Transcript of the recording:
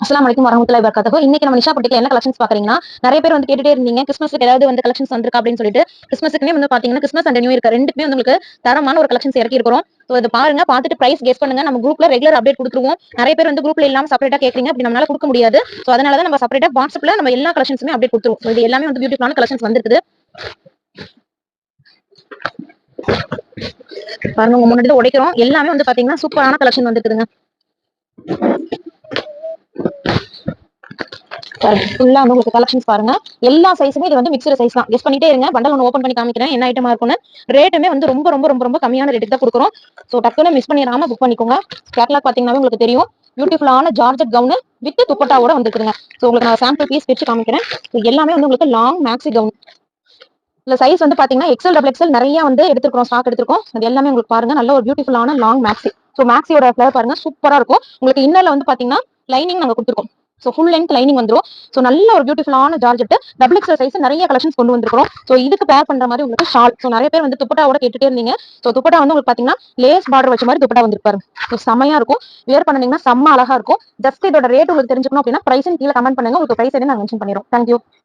அஸ்ஸலாமு அலைக்கும் வரஹ்மத்துல்லாஹி வபரகாத்துஹு. இன்னைக்கு நம்ம நிஷா பொட்டிக்ல என்ன கலெக்ஷன்ஸ் பாக்குறீங்கன்னா, நிறைய பேர் வந்து கேட்டுட்டே இருந்தீங்க கிறிஸ்மஸ்க்கு ஏதாவது வந்து கலெக்ஷன்ஸ் வந்திருக்கா அப்படின்னு சொல்லிட்டு. கிறிஸ்மஸ்க்குமே வந்து பாத்தீங்கன்னா கிறிஸ்மஸ் அண்ட் நியூ இயர் ரெண்டுக்குமே வந்து உங்களுக்கு தரமான ஒரு கலெக்ஷன்ஸ் இறக்கி இருக்கிறோம். சோ இது பாருங்க, பார்த்துட்டு பிரைஸ் கெஸ் பண்ணுங்க. நம்ம குரூப்ல ரெகுலர் அப்டேட் கொடுத்துருவோம். நிறைய பேர் வந்து குரூப்ல இல்லாம செப்பரேட்டா கேக்குறீங்க, அப்படி நம்மளால கொடுக்க முடியாது. சோ அதனால தான் நம்ம செப்பரேட்டா வாட்ஸ்அப்ல நம்ம எல்லா கலெக்ஷன்ஸுமே அப்டேட் கொடுத்துருவோம். இது எல்லாமே வந்து பியூட்டிஃபுல்லான கலெக்ஷன்ஸ் வந்திருக்குது. பாருங்க, உங்க முன்னாடி உடைக்கிறோம். எல்லாமே வந்து பாத்தீங்கன்னா சூப்பரான கலெக்ஷன் வந்துருக்குதுங்க. ஃபுல்லா வந்து உங்களுக்கு கலெக்ஷன்ஸ் பாருங்க. எல்லா சைஸுமே இது வந்து மிக்ஸ்டு சைஸ் தான். கெஸ் பண்ணிட்டே இருங்க. பண்டல் ஒன்னு ஓபன் பண்ணி காமிக்கிறேன் என்ன ஐட்டமா இருக்கும்னு. ரேட்டுமே வந்து ரொம்ப ரொம்ப ரொம்ப ரொம்ப கம்மியான ரேட்டுக்கு தான் கொடுக்குறோம். சோ டக்குன்னு மிஸ் பண்ணிடாம புக் பண்ணிக்கோங்க. கேட்டலாக் பாத்தீங்கன்னா உங்களுக்கு தெரியும். பியூட்டிஃபுல்லான ஜார்ஜெட் கவுன் வித் துப்பட்டாவோட வந்துருக்குங்க. சோ உங்களுக்கு நான் சாம்பிள் பீஸ் வச்சு காமிக்கிறேன். எல்லாமே வந்து உங்களுக்கு லாங் மேக்ஸி கவுன். இல்ல சைஸ் வந்து பாத்தீங்கன்னா எக்ஸல் டபுள் எக்ஸல் நிறைய வந்து எடுத்துருக்கோம், ஸ்டாக் எடுத்துருக்கோம். அது எல்லாமே உங்களுக்கு பாருங்க, நல்ல ஒரு பியூட்டிஃபுல்லான லாங் மேக்ஸி. சோ மேக்ஸியோட ஃபிளவர் பாருங்க, சூப்பரா இருக்கும். உங்களுக்கு இன்னர்ல வந்து பாத்தீங்கன்னா லைனிங் நாங்க கொடுத்துருக்கோம். சோ ஃபுல் லென்த் லைனிங் வந்துரும். சோ நல்ல ஒரு பியூட்டிஃபுல்லான ஜார்ஜெட் டபுள் எக்ஸல் சைஸ் நிறைய கலெக்ஷன்ஸ் கொண்டு வந்திருக்கோம். சோ இதுக்கு பேர் பண்ற மாதிரி உங்களுக்கு ஷால். சோ நிறைய பேர் வந்து துப்பட்டாவோட கேட்டுட்டே இருந்தீங்க. சோ துப்பட்டா வந்து உங்களுக்கு பாத்தீங்கன்னா லேஸ் பார்டர் வச்ச மாதிரி துப்பட்டா வந்திருப்பாரு. சோ செமையா இருக்கும். வேர் பண்ணீங்கன்னா செம்ம அழகா இருக்கும். ஜஸ்ட் இதோட ரேட் உங்களுக்கு தெரிஞ்சுக்கணும் அப்படின்னா பிரைஸ் கீழே கமெண்ட் பண்ணுங்க. உங்களுக்கு பிரைஸ் நாங்க மென்ஷன் பண்ணிடுறோம். தேங்க்யூ.